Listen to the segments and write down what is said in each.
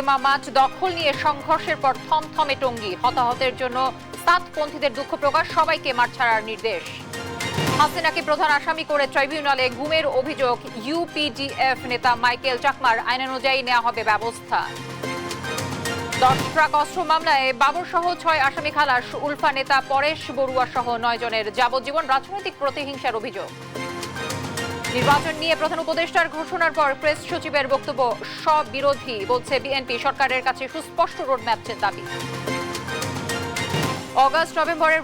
ইজতেমা মাঠ দখল নিয়ে সংঘর্ষের পর থমথমে টঙ্গী। হতাহতের জন্য সাতপন্থীদের দুঃখ প্রকাশ, সবাইকে মাঠ ছাড়ার নির্দেশ। হাসিনাকে প্রধান আসামি করে ট্রাইব্যুনালে গুমের অভিযোগ। ইউপিডিএফ নেতা মাইকেল চাকমার আইনানুযায়ী নেওয়া হবে ব্যবস্থা। 10 ট্রাক অস্ত্র মামলায় বাবর সহ 6 আসামি খালাস। উলফা নেতা পরেশ বড়ুয়া সহ 9 জনের যাবজ্জীবন রাজনৈতিক প্রতিহিংসার অভিযোগ। নির্বাচন নিয়ে প্রধান উপদেষ্টার ঘোষণার পর প্রেস সচিবের বক্তব্য সব বিরোধী, বলছে বিএনপি। সরকারের কাছে সুস্পষ্ট রোডম্যাপের দাবি। অগাস্ট নভেম্বরের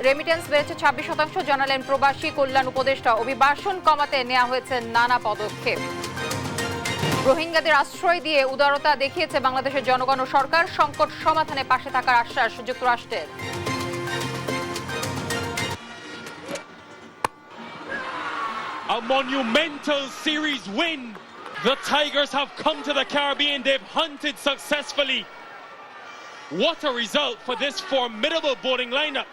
রেমিটেন্স বেড়েছে 26%, জানালেন প্রবাসী কল্যাণ উপদেষ্টা। অভিবাসন কমাতে নেওয়া হয়েছে নানা পদক্ষেপ। রোহিঙ্গাদের আশ্রয় দিয়ে উদারতা দেখিয়েছে বাংলাদেশের জনগণ ও সরকার। সংকট সমাধানে পাশে থাকার আশ্বাস যুক্তরাষ্ট্রের। A monumental series win. The Tigers have come to the Caribbean. They've hunted successfully. What a result for this formidable bowling lineup.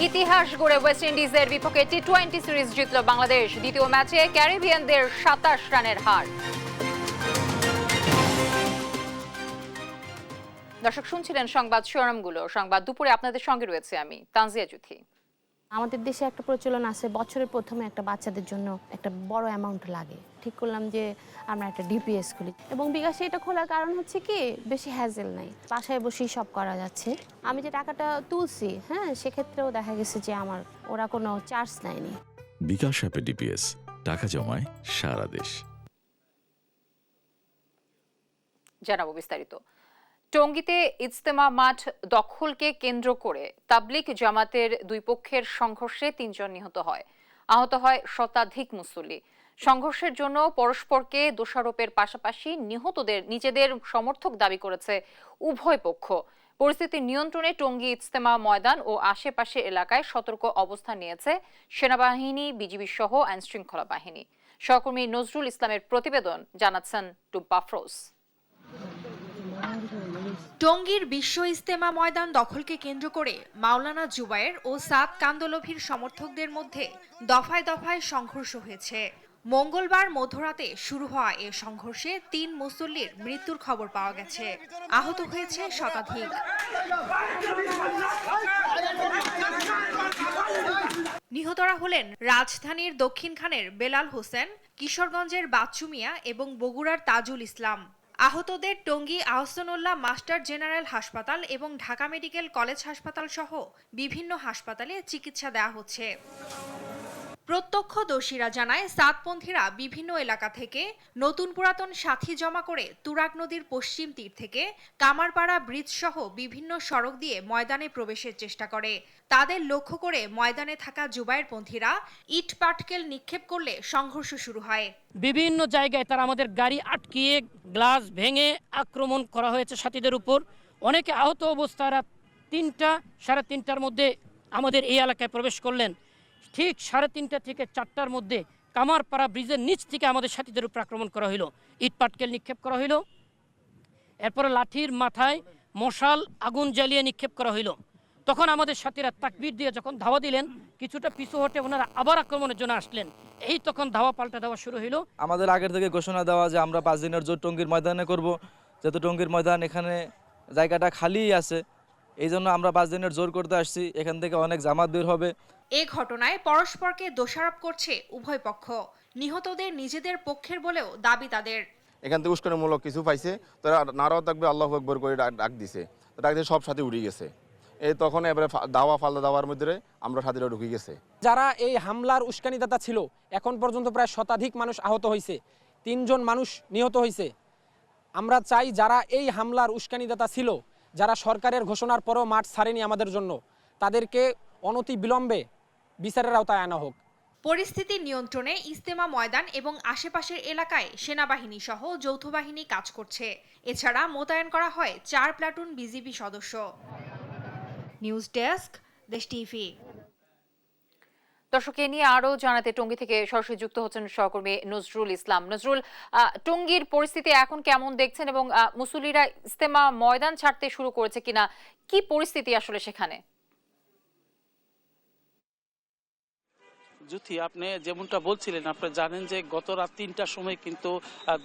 ইতিহাস গড়ে ওয়েস্ট ইন্ডিজের বিপক্ষে টি-20 সিরিজ জিতল বাংলাদেশ। দ্বিতীয় ম্যাচে ক্যারিবিয়ানদের 27 রানের হার। দর্শক শুনছিলেন সংবাদ শিরোনামগুলো। সংবাদ দুপুরে আপনাদের সঙ্গে রয়েছে আমি তানজিয়া জুথি। আমাদের দেশে একটা প্রচলন আছে, বছরের প্রথমে একটা বাচ্চাদের জন্য একটা বড় অ্যামাউন্ট লাগে। ঠিক করলাম যে আমরা একটা ডিপিএস খুলি, এবং বিকাশে এটা খোলার কারণ হচ্ছে কি, বেশি হ্যাজেল নাই, বাসায় বসেই সব করা যাচ্ছে। আমি যে টাকাটা তুলছি, সেক্ষেত্রেও দেখা গেছে যে আমার ওরা কোনো চার্জ নেয়নি। বিকাশ অ্যাপে ডিপিএস, টাকা জমায় সারা দেশ। জানাবো বিস্তারিত। টঙ্গীতে ইজতেমা মাঠ দখলকে কেন্দ্র করে তাবলিগ জামাতের দুই পক্ষের সংঘর্ষে 3 জন নিহত হয়, আহত হয় শতাধিক মুসল্লি। সংঘর্ষের জন্য পরস্পরকে দোষারোপের পাশাপাশি নিহতদের নিজেদের সমর্থক দাবি করেছে উভয় পক্ষ। পরিস্থিতি নিয়ন্ত্রণে টঙ্গী ইজতেমা ময়দান ও আশেপাশে এলাকায় সতর্ক অবস্থান নিয়েছে সেনাবাহিনী, বিজিবি সহ আইনশৃঙ্খলা বাহিনী। সহকর্মী নজরুল ইসলামের প্রতিবেদন, জানাচ্ছেন টুম্পা ফ্রোজ। টঙ্গীর বিশ্ব ইজতেমা ময়দান দখলকে কেন্দ্র করে মাওলানা জুবায়ের ও সাদ কান্দলভির সমর্থকদের মধ্যে দফায় দফায় সংঘর্ষ হয়েছে। মঙ্গলবার মধ্যরাতে শুরু হওয়া এ সংঘর্ষে 3 মুসল্লির মৃত্যুর খবর পাওয়া গেছে, আহত হয়েছে শতাধিক। নিহতরা হলেন রাজধানীর দক্ষিণখানের বেলাল হোসেন, কিশোরগঞ্জের বাচ্চু মিয়া এবং বগুড়ার তাজুল ইসলাম। আহতদের টঙ্গী আহসানুল্লাহ মাস্টার জেনারেল হাসপাতাল এবং ঢাকা মেডিকেল কলেজ হাসপাতাল সহ বিভিন্ন হাসপাতালে চিকিৎসা দেওয়া হচ্ছে। প্রত্যক্ষদর্শীরা জানায়, সাতপন্থীরা বিভিন্ন এলাকা থেকে নতুন পুরাতন সাথী জমা করে তুরাগ নদীর পশ্চিম তীর থেকে কামারপাড়া ব্রিজ সহ বিভিন্ন সড়ক দিয়ে ময়দানে প্রবেশের চেষ্টা করে। তাদের লক্ষ্য করে ময়দানে থাকা জুবায়েরপন্থীরা ইট পাটকেল নিক্ষেপ করলে সংঘর্ষ শুরু হয়। বিভিন্ন জায়গায় তারা আমাদের গাড়ি আটকিয়ে গ্লাস ভেঙে আক্রমণ করা হয়েছে সাথীদের উপর। অনেকে আহত অবস্থায় 3টা সাড়ে 3টার মধ্যে আমাদের এই এলাকায় প্রবেশ করলেন। ঠিক 3:30 থেকে 4টার মধ্যে কামারপাড়া ব্রিজের নিচ থেকে আমাদের সাথীদের উপর আক্রমণ করা হইল, ইট পাটকেল নিক্ষেপ করা হইল। এরপরে লাঠির মাথায় মশাল আগুন জ্বালিয়ে নিক্ষেপ করা হইল। তখন আমাদের সাথীরা তাকবীর দিয়ে যখন ধাওয়া দিলেন, কিছুটা পিছু হটে ওনারা আবার আক্রমণের জন্য আসলেন। এই তখন ধাওয়া পাল্টা ধাওয়া শুরু হইল। আমাদের আগের থেকে ঘোষণা দেওয়া যে আমরা 5 দিনের জোর টঙ্গীর ময়দানে করব, যেহেতু টঙ্গীর ময়দান এখানে জায়গাটা খালিই আছে, এই জন্য আমরা 5 দিনের জোর করতে আসছি। এখান থেকে অনেক জামাত বের হবে। এ ঘটনায় পরস্পরকে দোষারোপ করছে উভয় পক্ষ। নিহতদের নিজেদের পক্ষের বলেও দাবি তাদের। এখান থেকে উস্কানিমূলক কিছু পাইছে, তারা নারাও থাকবে আল্লাহু আকবার করে ডাক দিছে, ডাক দিয়ে সব সাথে উড়ে গেছে। এই তখন এবারে দাওয়া ফালদা দাওয়ার মধ্যে আমরা সাথীরা ঢুকে গেছে। যারা এই হামলার উস্কানিদাতা ছিল, এখন পর্যন্ত প্রায় শতাধিক মানুষ আহত হয়েছে, 3 জন মানুষ নিহত হয়েছে। আমরা চাই যারা এই হামলার উস্কানিদাতা ছিল, যারা সরকারের ঘোষণার পরও মাঠ ছাড়েনি আমাদের জন্য, তাদেরকে অনতি বিলম্বে বিচারের আওতায় আনা হোক। পরিস্থিতি নিয়ন্ত্রণে ইজতেমা ময়দান এবং আশেপাশের এলাকায় সেনাবাহিনী সহ যৌথ বাহিনী কাজ করছে। এছাড়া মোতায়েন করা হয় 4 প্লাটুন বিজিবি সদস্য। নিউজ ডেস্ক, দেশ টিভি। দর্শক, এ নিয়ে আরো জানাতে টঙ্গী থেকে সরাসরি যুক্ত হচ্ছেন সহকর্মী নজরুল ইসলাম। নজরুল, টঙ্গীর পরিস্থিতি এখন কেমন দেখছেন এবং মুসল্লিরা ইজতেমা ময়দান ছাড়তে শুরু করেছে কিনা, কি পরিস্থিতি আসলে সেখানে? জ্যোতি, আপনি যেমনটা বলছিলেন, আপনারা জানেন যে গত রাত ৩টার সময় কিন্তু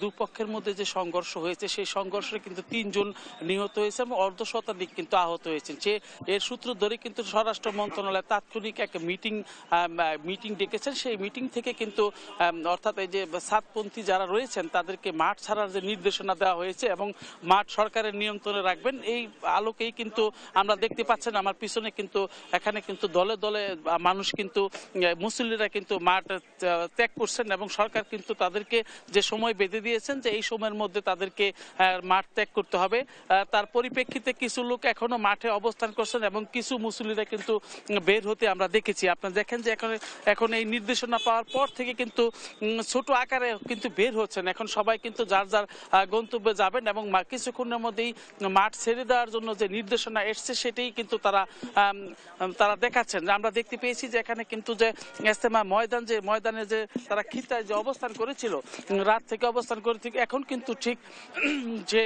দুপক্ষের মধ্যে যে সংঘর্ষ হয়েছে সেই সংঘর্ষে কিন্তু ৩ জন নিহত হয়েছে এবং অর্ধশতাধিক কিন্তু আহত হয়েছেন। এর সূত্র ধরে কিন্তু স্বরাষ্ট্র মন্ত্রণালয় তাৎক্ষণিক একটা মিটিং ডেকেছেন। সেই মিটিং থেকে কিন্তু অর্থাৎ এই যে সাতপন্থী যারা রয়েছেন তাদেরকে মাঠ ছাড়ার যে নির্দেশনা দেওয়া হয়েছে এবং মাঠ সরকারের নিয়ন্ত্রণে রাখবেন, এই আলোকেই কিন্তু আমরা দেখতে পাচ্ছেন আমার পিছনে কিন্তু এখানে কিন্তু দলে দলে মানুষ কিন্তু মুসল্লিরা কিন্তু মাঠ ত্যাগ করছেন এবং সরকার কিন্তু তাদেরকে যে সময় বেঁধে দিয়েছেন যে এই সময়ের মধ্যে তাদেরকে মাঠ ত্যাগ করতে হবে, তার পরিপ্রেক্ষিতে কিছু লোক এখনো মাঠে অবস্থান করছেন এবং কিছু মুসল্লিরা কিন্তু বের হতে আমরা দেখেছি। আপনারা দেখেন যে এখন এই নির্দেশনা পাওয়ার পর থেকে কিন্তু ছোট আকারে কিন্তু বের হচ্ছেন। এখন সবাই কিন্তু যার যার গন্তব্যে যাবেন এবং কিছুক্ষণের মধ্যেই মাঠ ছেড়ে দেওয়ার জন্য যে নির্দেশনা এসছে সেটাই কিন্তু তারা দেখাচ্ছেন। আমরা দেখতে পেয়েছি যে এখানে কিন্তু যে ইজতেমা ময়দান, যে ময়দানে যে তারা খিত্তায় যে অবস্থান করেছিল রাত থেকে অবস্থান করে থেকে এখন কিন্তু ঠিক যে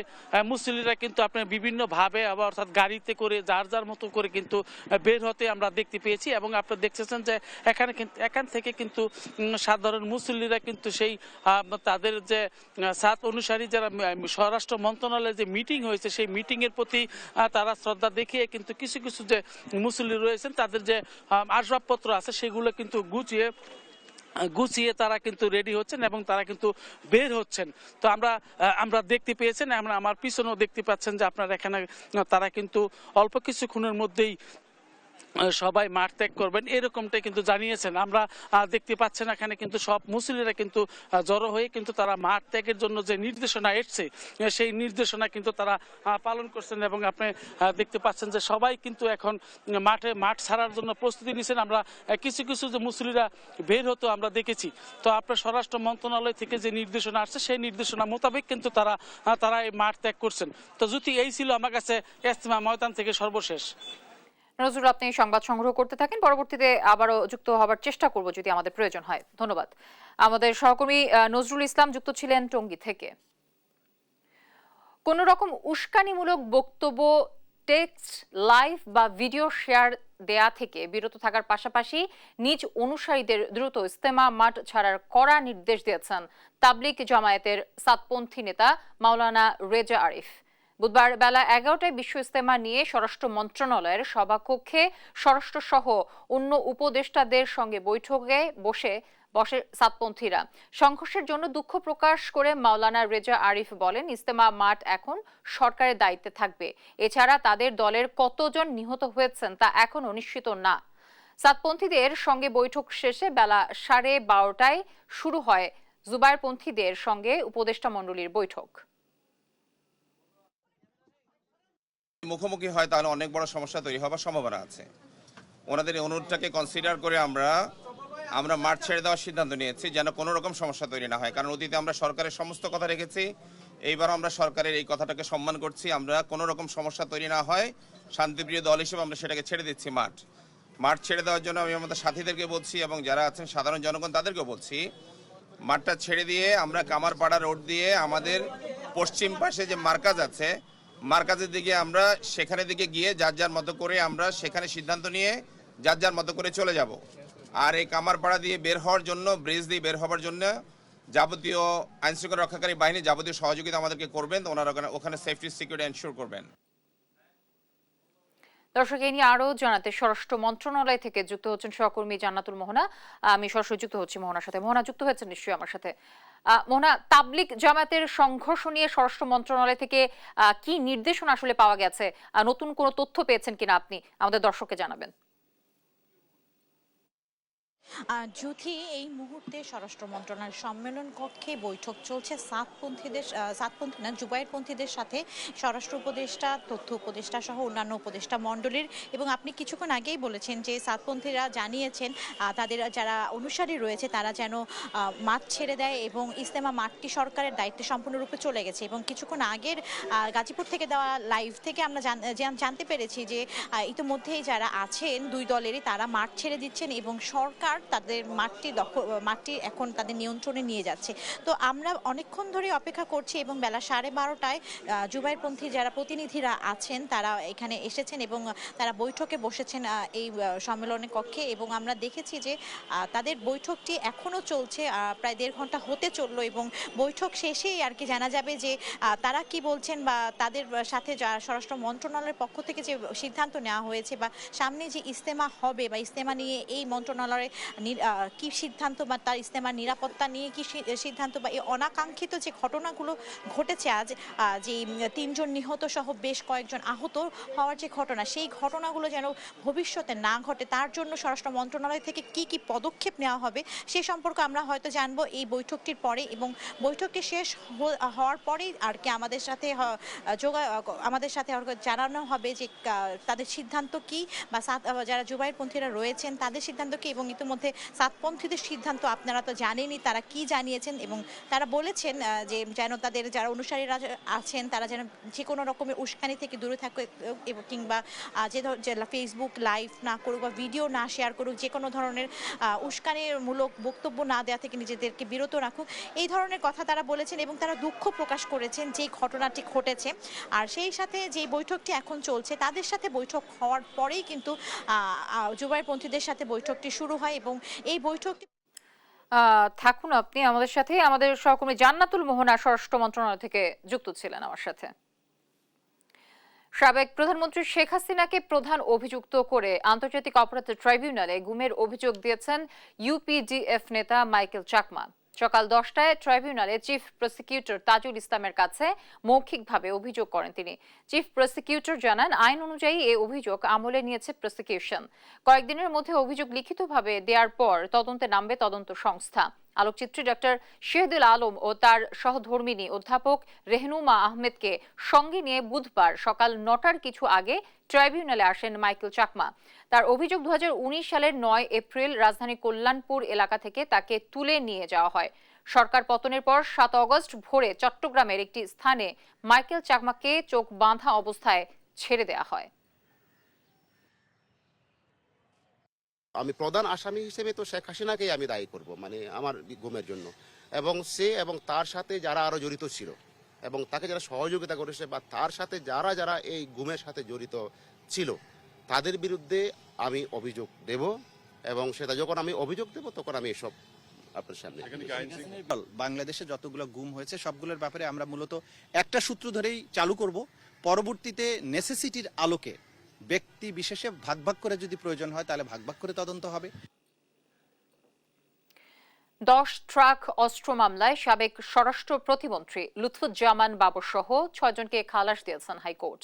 মুসল্লিরা কিন্তু আপনার বিভিন্নভাবে আবার অর্থাৎ গাড়িতে করে যার যার মতো করে কিন্তু বের হতে আমরা দেখতে পেয়েছি এবং আপনারা দেখতেছেন যে এখান থেকে কিন্তু সাধারণ মুসল্লিরা কিন্তু সেই তাদের যে সাত অনুসারী যারা স্বরাষ্ট্র মন্ত্রণালয়ের যে মিটিং হয়েছে সেই মিটিংয়ের প্রতি তারা শ্রদ্ধা দেখিয়ে কিন্তু কিছু কিছু যে মুসল্লি রয়েছেন তাদের যে আসবাবপত্র আছে সেগুলো কিন্তু গুছিয়ে তারা কিন্তু রেডি হচ্ছেন এবং তারা কিন্তু বের হচ্ছেন। তো আমরা দেখতে পেয়েছেন, আমার পিছনেও দেখতে পাচ্ছেন যে আপনারা এখানে তারা কিন্তু অল্প কিছুক্ষণের মধ্যেই সবাই মাঠ ত্যাগ করবেন এরকমটাই কিন্তু জানিয়েছেন। আমরা দেখতে পাচ্ছেন এখানে কিন্তু সব মুসল্লিরা কিন্তু জড়ো হয়ে কিন্তু তারা মাঠ ত্যাগের জন্য যে নির্দেশনা এসছে সেই নির্দেশনা কিন্তু তারা পালন করছেন এবং আপনি দেখতে পাচ্ছেন যে সবাই কিন্তু এখন মাঠ ছাড়ার জন্য প্রস্তুতি নিচ্ছেন। আমরা কিছু কিছু যে মুসল্লিরা বের হতো আমরা দেখেছি। তো আপনার স্বরাষ্ট্র মন্ত্রণালয় থেকে যে নির্দেশনা আসছে সেই নির্দেশনা মোতাবেক কিন্তু তারা এই মাঠ ত্যাগ করছেন। তো যদি এই ছিল আমার কাছে ইজতেমা ময়দান থেকে সর্বশেষ। নজরুল, আপনি সংবাদ সংগ্রহ করতে থাকেন, পরবর্তীতে আবারও যুক্ত হবার চেষ্টা করব যদি আমাদের প্রয়োজন হয়। ধন্যবাদ। আমাদের সহকর্মী নজরুল ইসলাম যুক্ত ছিলেন টঙ্গী থেকে। কোন রকম উস্কানিমূলক বক্তব্য, টেক্সট, লাইভ বা ভিডিও শেয়ার দেয়া থেকে বিরত থাকার পাশাপাশি নিজ অনুসারীদের দ্রুত ইজতেমা মাঠ ছাড়ার কড়া নির্দেশ দিয়েছেন তাবলিগ জামায়াতের সাতপন্থী নেতা মাওলানা রেজা আরিফ। বুধবার বেলা 11টায় বিশ্ব ইজতেমা নিয়ে স্বরাষ্ট্র মন্ত্রণালয়ের সভাকক্ষে স্বরাষ্ট্র সহ অন্য উপদেষ্টাদের সঙ্গে বৈঠকে বসে সাতপন্থীরা। সংঘর্ষের জন্য দুঃখ প্রকাশ করে মাওলানা রেজা আরিফ বলেন, ইজতেমা মাঠ এখন সরকারের দায়িত্বে থাকবে। এছাড়া তাদের দলের কতজন নিহত হয়েছেন তা এখনো নিশ্চিত না। সাতপন্থীদের সঙ্গে বৈঠক শেষে বেলা 12:30টায় শুরু হয় জুবায়েরপন্থীদের সঙ্গে উপদেষ্টা মণ্ডলীর বৈঠক। মুখোমুখি হয় তাহলে অনেক বড় সমস্যা তৈরি হওয়ার সম্ভাবনা আছে। ওনাদের অনুরোধটাকে কনসিডার করে আমরা মাঠ ছেড়ে দেওয়ার সিদ্ধান্ত নিয়েছি যেন কোনো রকম সমস্যা তৈরি না হয়। কারণ অতীতে আমরা সরকারের সমস্ত কথা রেখেছি, এইবারও আমরা সরকারের এই কথাটাকে সম্মান করছি। আমরা কোনো রকম সমস্যা তৈরি না হয় শান্তিপ্রিয় দল হিসেবে আমরা সেটাকে ছেড়ে দিচ্ছি। মাঠ ছেড়ে দেওয়ার জন্য আমি আমাদের সাথীদেরকে বলছি এবং যারা আছেন সাধারণ জনগণ তাদেরকেও বলছি, মাঠটা ছেড়ে দিয়ে আমরা কামারপাড়া রোড দিয়ে আমাদের পশ্চিম পাশে যে মার্কাজ আছে মার্কাজের দিকে আমরা সেখানে দিকে গিয়ে যার যার মতো করে আমরা সেখানে সিদ্ধান্ত নিয়ে যার যার মতো করে চলে যাব। আর এই কামারপাড়া দিয়ে বের হওয়ার জন্য, ব্রিজ দিয়ে বের হওয়ার জন্য যাবতীয় আইনশৃঙ্খলা রক্ষাকারী বাহিনী যাবতীয় সহযোগিতা আমাদেরকে করবেন, ওনারা ওখানে সেফটি সিকিউরিটি এনশিওর করবেন। দর্শক, এই নিয়ে আরো জানাতে স্বরাষ্ট্র মন্ত্রণালয় থেকে যুক্ত হচ্ছেন সহকর্মী জান্নাতুল মোহনা। আমি সরাসরি যুক্ত হচ্ছি মোহনার সাথে। মোহনা যুক্ত হয়েছেন নিশ্চয়ই আমার সাথে। মোহনা, তাবলিগ জামায়াতের সংঘর্ষ নিয়ে স্বরাষ্ট্র মন্ত্রণালয় থেকে কি নির্দেশনা আসলে পাওয়া গেছে? নতুন কোনো তথ্য পেয়েছেন কিনা আপনি আমাদের দর্শককে জানাবেন। জ্যোতি, এই মুহূর্তে স্বরাষ্ট্র মন্ত্রণালয়ের সম্মেলন কক্ষে বৈঠক চলছে জুবায়েরপন্থীদের সাথে স্বরাষ্ট্র উপদেষ্টা, তথ্য উপদেষ্টা সহ অন্যান্য উপদেষ্টা মণ্ডলীর। এবং আপনি কিছুক্ষণ আগেই বলেছেন যে সাতপন্থীরা জানিয়েছেন তাদের যারা অনুসারী রয়েছে তারা যেন মাঠ ছেড়ে দেয় এবং ইজতেমা মাঠটি সরকারের দায়িত্বে সম্পূর্ণরূপে চলে গেছে। এবং কিছুক্ষণ আগের গাজীপুর থেকে দেওয়া লাইভ থেকে আমরা জানতে পেরেছি যে ইতিমধ্যেই যারা আছেন দুই দলেরই তারা মাঠ ছেড়ে দিচ্ছেন এবং সরকার তাদের মাঠটি এখন তাদের নিয়ন্ত্রণে নিয়ে যাচ্ছে। তো আমরা অনেকক্ষণ ধরে অপেক্ষা করছি এবং বেলা 12:30টায় জুবাইরপন্থী যারা প্রতিনিধিরা আছেন তারা এখানে এসেছেন এবং তারা বৈঠকে বসেছেন এই সম্মেলনের কক্ষে, এবং আমরা দেখেছি যে তাদের বৈঠকটি এখনও চলছে, প্রায় 1.5 ঘন্টা হতে চললো, এবং বৈঠক শেষেই আর কি জানা যাবে যে তারা কি বলছেন বা তাদের সাথে স্বরাষ্ট্র মন্ত্রণালয়ের পক্ষ থেকে যে সিদ্ধান্ত নেওয়া হয়েছে বা সামনে যে ইজতেমা হবে বা ইজতেমা নিয়ে এই মন্ত্রণালয়ের কি সিদ্ধান্ত বা তার ইজতেমার নিরাপত্তা নিয়ে কি সিদ্ধান্ত বা এই অনাকাঙ্ক্ষিত যে ঘটনাগুলো ঘটেছে আজ, যে 3 জন নিহত সহ বেশ কয়েকজন আহত হওয়ার যে ঘটনা, সেই ঘটনাগুলো যেন ভবিষ্যতে না ঘটে তার জন্য স্বরাষ্ট্র মন্ত্রণালয় থেকে কি কি পদক্ষেপ নেওয়া হবে সে সম্পর্কে আমরা হয়তো জানবো এই বৈঠকটির পরে, এবং বৈঠকটি শেষ হওয়ার পরেই আর কি আমাদের সাথে জানানো হবে যে তাদের সিদ্ধান্ত কি বা যারা জুবাইরপন্থীরা রয়েছেন তাদের সিদ্ধান্ত কি, এবং ইতিমধ্যে সাতপন্থীদের সিদ্ধান্ত আপনারা তো জানেনই তারা কি জানিয়েছেন, এবং তারা বলেছেন যে যেন তাদের যারা অনুসারীরা আছেন তারা যেন যে কোনো রকমের উস্কানি থেকে দূরে থাকে কিংবা যে ফেসবুক লাইভ না করুক বা ভিডিও না শেয়ার করুক, যে কোনো ধরনের উস্কানিমূলক বক্তব্য না দেওয়া থেকে নিজেদেরকে বিরত রাখুক, এই ধরনের কথা তারা বলেছেন এবং তারা দুঃখ প্রকাশ করেছেন যে ঘটনাটি ঘটেছে। আর সেই সাথে যে বৈঠকটি এখন চলছে তাদের সাথে বৈঠক হওয়ার পরেই কিন্তু জুবাইরপন্থীদের সাথে বৈঠকটি শুরু হয়, এবং এই বৈঠকটি থাকুন আপনি আমাদের সাথে। আমাদের সহকর্মী জান্নাতুল মোহনা স্বরাষ্ট্র মন্ত্রণালয় থেকে যুক্ত ছিলেন আমার সাথে। সাবেক প্রধানমন্ত্রী শেখ হাসিনাকে প্রধান অভিযুক্ত করে আন্তর্জাতিক অপরাধ ট্রাইব্যুনালে গুমের অভিযোগ দিয়েছেন ইউপিডিএফ নেতা মাইকেল চাকমা। সকাল 10টায় ট্রাইব্যুনালে চিফ প্রসিকিউটর তাজুল ইসলামের কাছে মৌখিকভাবে অভিযোগ করেন তিনি। চিফ প্রসিকিউটর জানান, আইন অনুযায়ী এই অভিযোগ আমলে নিয়েছে প্রসিকিউশন। কয়েকদিনের মধ্যে অভিযোগ লিখিতভাবে দেওয়ার পর তদন্তে নামবে তদন্ত সংস্থা। আলোকচিত্রী ডক্টর শহীদুল আলম ও তার সহধর্মিনী অধ্যাপক রেহনুমা আহমেদকে সঙ্গে নিয়ে বুধবার সকাল 9টার কিছু আগে ট্রাইব্যুনালে আসেন মাইকেল চাকমা। তার অভিযোগ 2019 সালের 9 এপ্রিল রাজধানী কল্যাণপুর এলাকা থেকে তাকে তুলে নিয়ে যাওয়া হয়। সরকার পতনের পর 7 আগস্ট ভোরে চট্টগ্রামের একটি স্থানে মাইকেল চাকমাকে চোখ বাঁধা অবস্থায় ছেড়ে দেওয়া হয়। আমি প্রধান আসামি হিসেবে তো শেখ হাসিনাকেই আমি দায়ী করব, মানে আমার গুমের জন্য, এবং সে এবং তার সাথে যারা আরো জড়িত ছিল এবং তাকে যারা সহযোগিতা করেছে বা তার সাথে যারা এই গুমের সাথে জড়িত ছিল তাদের বিরুদ্ধে আমি অভিযোগ দেব, এবং সেটা যখন আমি অভিযোগ দেব তখন আমি এসব আপনার সামনে। বাংলাদেশে যতগুলো গুম হয়েছে সবগুলোর ব্যাপারে আমরা মূলত একটা সূত্র ধরেই চালু করব, পরবর্তীতে নেসেসিটির আলোকে ব্যক্তি বিশেষে ভাগ ভাগ করে যদি প্রয়োজন হয় তাহলে ভাগ ভাগ করে তদন্ত হবে। 10 ট্রাক অস্ত্র মামলায় সাবেক স্বরাষ্ট্র প্রতিমন্ত্রী লুৎফুজ্জামান বাবর সহ 6 জনকে খালাস দিয়েছেন হাইকোর্ট।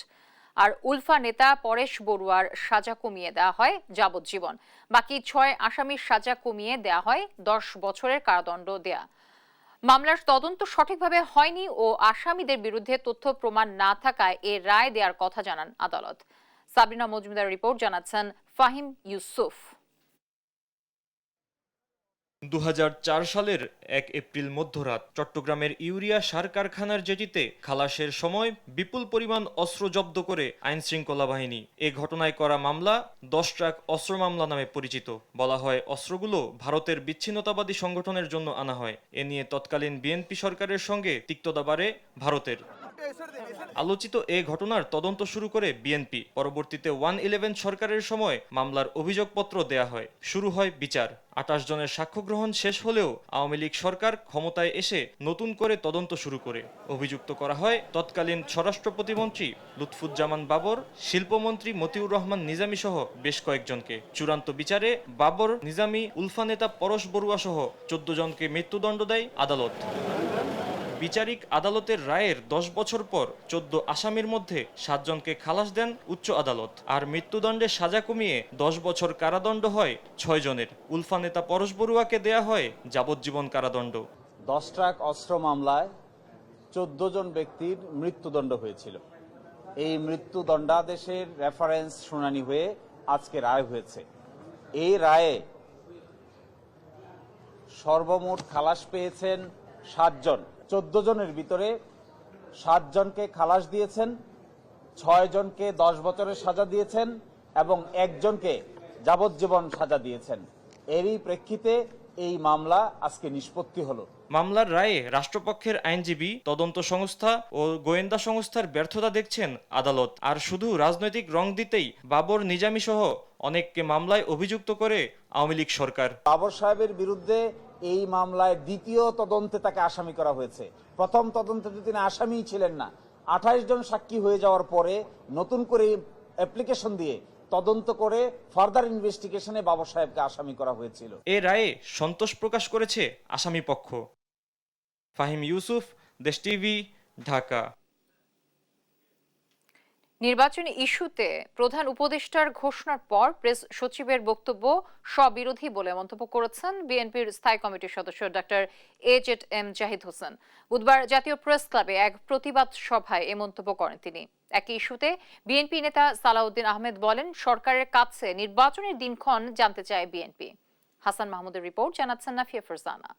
আর উলফা নেতা পরেশ বড়ুয়ার সাজা কমিয়ে দেওয়া হয় যাবজ্জীবন। বাকি 6 আসামির সাজা কমিয়ে দেওয়া হয় 10 বছরের কারাদণ্ড দেয়া। মামলার তদন্ত সঠিকভাবে হয়নি ও আসামিদের বিরুদ্ধে তথ্য প্রমাণ না থাকায় এ রায় দেওয়ার কথা জানান আদালত। সাবরিনা মজুমদার রিপোর্ট, জানাচ্ছেন ফাহিম ইউসুফ। 2004 সালের 1 এপ্রিল মধ্যরাত চট্টগ্রামের ইউরিয়া সার কারখানার জেটিতে খালাসের সময় বিপুল পরিমাণ অস্ত্র জব্দ করে আইন শৃঙ্খলা বাহিনী। এ ঘটনায় করা মামলা 10 ট্রাক অস্ত্র মামলা নামে পরিচিত। বলা হয় অস্ত্রগুলো ভারতের বিচ্ছিন্নতাবাদী সংগঠনের জন্য আনা হয়। এ নিয়ে তৎকালীন বিএনপি সরকারের সঙ্গে তিক্ততা বাড়ে ভারতের। আলোচিত এ ঘটনার তদন্ত শুরু করে বিএনপি। পরবর্তীতে 111 সরকারের সময় মামলার অভিযোগপত্র দেয়া হয়। শুরু হয় বিচার। 28 জনের সাক্ষ্য গ্রহণ শেষ হলেও আওয়ামী লীগ সরকার ক্ষমতায় এসে নতুন করে তদন্ত শুরু করে অভিযুক্ত করা হয় তৎকালীন স্বরাষ্ট্র প্রতিমন্ত্রী লুৎফুজ্জামান বাবর, শিল্পমন্ত্রী মতিউর রহমান নিজামী সহ বেশ কয়েকজনকে। চূড়ান্ত বিচারে বাবর, নিজামী, উলফা নেতা পরশ বড়ুয়া সহ 14 জনকে মৃত্যুদণ্ড দেয় আদালত। বিচারিক আদালতের রায়ের 10 বছর পর 14 আসামির মধ্যে 7 জনকে খালাস দেন উচ্চ আদালত। আর মৃত্যুদণ্ডের সাজা কমিয়ে 10 বছর কারাদণ্ড হয় 6 জনের। উলফা নেতা পরশ বড়ুয়াকে দেয়া হয় যাবজ্জীবন কারাদণ্ড। 10 ট্রাক অস্ত্র মামলায় 14 জন ব্যক্তির মৃত্যুদণ্ড হয়েছিল। এই মৃত্যুদণ্ডাদেশের রেফারেন্স শুনানি হয়ে আজকে রায় হয়েছে। এই রায়ে সর্বমোট খালাস পেয়েছেন 7 জন। 14 জনের ভিতরে 7 জনকে খালাস দিয়েছেন, 6 জনকে 10 বছরের সাজা দিয়েছেন এবং 1 জনকে যাবজ্জীবন সাজা দিয়েছেন। এরই প্রেক্ষিতে এই মামলা আজকে নিষ্পত্তি হলো। মামলার রায়ে রাষ্ট্রপক্ষের আইনজীবী, তদন্ত সংস্থা ও গোয়েন্দা সংস্থার ব্যর্থতা দেখছেন আদালত। আর শুধু রাজনৈতিক রং দিতেই বাবর নিজামী সহ অনেককে মামলায় অভিযুক্ত করে আওয়ামী লীগ সরকার। বাবর সাহেবের বিরুদ্ধে এই মামলায় দ্বিতীয় তদন্তে তাকে আসামি করা হয়েছে। প্রথম তদন্তে তিনি আসামিই ছিলেন না। 28 জন সাক্ষী হয়ে যাওয়ার পরে নতুন করে অ্যাপ্লিকেশন দিয়ে তদন্ত করে ফার্দার ইনভেস্টিগেশনে বাবর সাহেবকে আসামি করা হয়েছিল। এ রায়ে সন্তোষ প্রকাশ করেছে আসামি পক্ষ। ফাহিম ইউসুফ, দেশ টিভি, ঢাকা। নির্বাচনী ইস্যুতে প্রধান উপদেষ্টার ঘোষণার পর প্রেস সচিবের বক্তব্য স্ববিরোধী বলে মন্তব্য করেছেন বিএনপির স্থায়ী কমিটির সদস্য ডক্টর AZM জাহিদ হোসেন। বুধবার জাতীয় প্রেস ক্লাবে এক প্রতিবাদ সভায় এ মন্তব্য করেন তিনি। একই ইস্যুতে বিএনপি নেতা সালাউদ্দিন আহমেদ বলেন, সরকারের কাছে নির্বাচনের দিনক্ষণ জানতে চায় বিএনপি। হাসান মাহমুদের রিপোর্ট, জানাচ্ছেন নাফিয়া ফারজানা।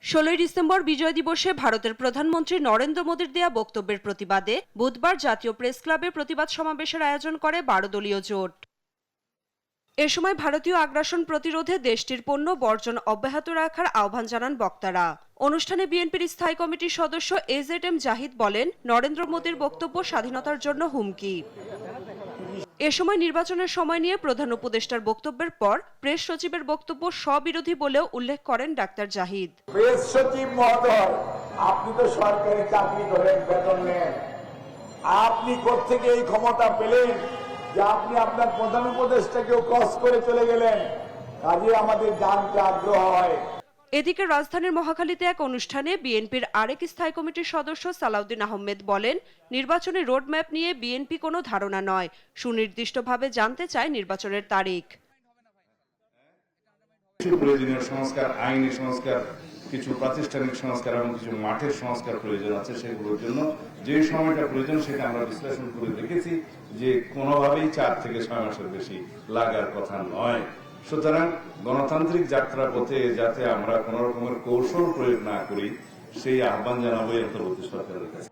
16 ডিসেম্বর বিজয় দিবসে ভারতের প্রধানমন্ত্রী নরেন্দ্র মোদীর দেয়া বক্তব্যের প্রতিবাদে বুধবার জাতীয় প্রেস ক্লাবে প্রতিবাদ সমাবেশের আয়োজন করে 12 দলীয় জোট। এ সময় ভারতীয় আগ্রাসন প্রতিরোধে দেশটির পণ্য বর্জন অব্যাহত রাখার আহ্বান জানান বক্তারা। অনুষ্ঠানে বিএনপির স্থায়ী কমিটির সদস্য AZM জাহিদ বলেন, নরেন্দ্র মোদীর বক্তব্য স্বাধীনতার জন্য হুমকি। এ সময় নির্বাচনের সময় নিয়ে প্রধান উপদেষ্টার বক্তব্যের পর প্রেস সচিবের বক্তব্য স্ববিরোধী বলেও উল্লেখ করেন ডাক্তার জাহিদ। প্রেস সচিব মহোদয়, আপনি তো সরকারি চাকরি করেন, বেতন নেন, আপনি কোত্থেকে এই ক্ষমতা পেলেন যে আপনি আপনার প্রধান উপদেষ্টাকেও ক্রস করে চলে গেলেন? কাজে আমাদের জানতে আগ্রহ হয়। এদিকে রাজধানীর মহাখালীতে এক অনুষ্ঠানে বিএনপির আরেক স্থায়ী কমিটির সদস্য সালাউদ্দিন আহমেদ বলেন, নির্বাচনী রোডম্যাপ নিয়ে বিএনপি কোনো ধারণা নয়, সুনির্দিষ্টভাবে জানতে চায় নির্বাচনের তারিখ। প্রয়োজনীয় সংস্কার, আইনি সংস্কার, কিছু প্রাতিষ্ঠানিক সংস্কার এবং কিছু মাঠের সংস্কার প্রয়োজন আছে। সেগুলোর জন্য যে সময়টা প্রয়োজন সেটা আমরা বিশ্লেষণ করে দেখেছি যে কোনোভাবেই 4 থেকে 6 মাসের বেশি লাগার কথা নয়। সুতরাং গণতান্ত্রিক যাত্রা পথে যাতে আমরা কোন রকমের কৌশল প্রয়োগ না করি সেই আহ্বান জানাবো অন্তর্বর্তী সরকারের কাছে।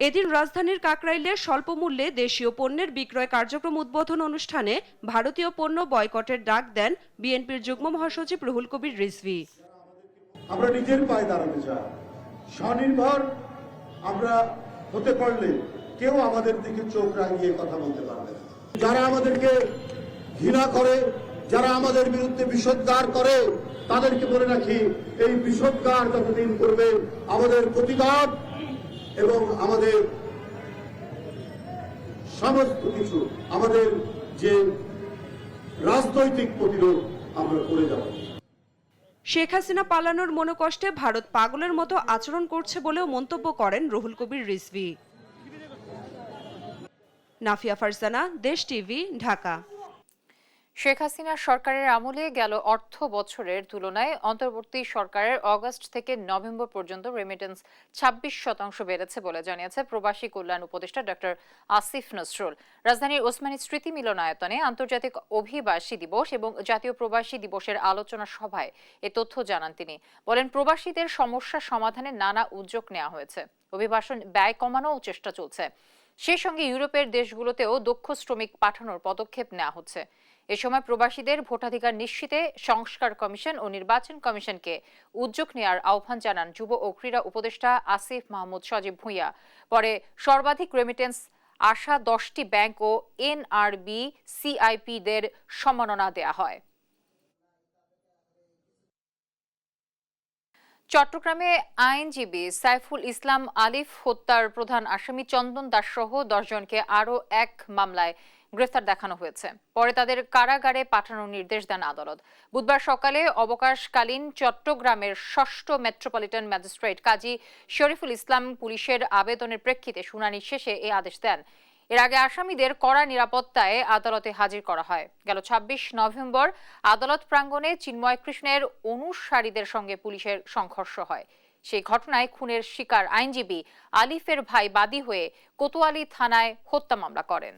এদিন রাজধানীর কাকরাইলে স্বল্প মূল্যে দেশীয় পণ্যের বিক্রয় কার্যক্রম উদ্বোধন অনুষ্ঠানে ভারতীয় পণ্য বয়কটের ডাক দেন বিএনপির যুগ্ম মহাসচিব রুহুল কবির রিজভী। আমরা নিজের পায়ে দাঁড়াতে চাই, স্বনির্ভর আমরা হতে পারলে কেউ আমাদের দিকে চোখ রাঙিয়ে কথা বলতে পারবে না। যারা আমাদেরকে ঘৃণা করে, যারা আমাদের বিরুদ্ধে বিষোদ্গার করে, তাদেরকে বলে রাখি, এই বিষোদ্গার যতদিন করবে আমাদের প্রতিবাদ এবং আমাদের সমস্ত কিছু, আমাদের যে রাজনৈতিক প্রতিরোধ আমরা করে যাব। শেখ হাসিনা পালানোর মনোকষ্টে ভারত পাগলের মতো আচরণ করছে বলেও মন্তব্য করেন রুহুল কবির রিজভী। নাফিয়া ফারজানা, দেশ টিভি, ঢাকা। শেখ হাসিনা সরকারের আমলে গেল অর্থ বছরের তুলনায় অন্তর্বর্তী সরকারের অগস্ট থেকে নভেম্বর পর্যন্ত রেমিটেন্স 26% বেড়েছে বলে জানিয়েছে প্রবাসী কল্যাণ উপদেষ্টা ডক্টর আসিফ নজরুল। রাজধানীর ওসমানী স্মৃতি মিলনায়তনে আন্তর্জাতিক অভিবাসী দিবস এবং জাতীয় প্রবাসী দিবসের আলোচনা সভায় এ তথ্য জানান তিনি। বলেন, প্রবাসীদের সমস্যা সমাধানে নানা উদ্যোগ নেওয়া হয়েছে, অভিবাসন ব্যয় কমানোও চেষ্টা চলছে। সেই সঙ্গে ইউরোপের দেশগুলোতেও দক্ষ শ্রমিক পাঠানোর পদক্ষেপ নেওয়া হচ্ছে। এ সময় প্রবাসীদের ভোটাধিকার নিশ্চিতে সংস্কার কমিশন ও নির্বাচন কমিশনকে উদ্যোগ নেওয়ার আহ্বান জানান যুব ও ক্রীড়া উপদেষ্টা আসিফ মাহমুদ সজীব ভূঁইয়া। পরে সর্বাধিক রেমিটেন্স আসা 10টি ব্যাংক ও NRB CIP-দের সম্মাননা দেয়া হয়। চট্টগ্রামে আইনজীবী সাইফুল ইসলাম আলিফ হত্যার প্রধান আসামি চন্দন দাস সহ 10 জনকে আরও এক মামলায় গ্রেফতার দেখানো হয়েছে। পরে তাদের কারাগারে পাঠানোর নির্দেশ দেন আদালত। বুধবার সকালে অবকাশকালীন চট্টগ্রামের 6ষ্ঠ মেট্রোপলিটন ম্যাজিস্ট্রেট কাজী শরীফুল ইসলাম পুলিশের আবেদনের প্রেক্ষিতে শুনানি শেষে এই আদেশ দেন। এর আগে আসামিদের কড়া নিরাপত্তায় আদালতে হাজির করা হয়। গেল 26 নভেম্বর আদালত প্রাঙ্গণে চিন্ময় কৃষ্ণের অনুসারীদের সঙ্গে পুলিশের সংঘর্ষ হয়। সেই ঘটনায় খুনের শিকার আইনজীবী আলিফের ভাই বাদী হয়ে কোতোয়ালি থানায় হত্যা মামলা করেন।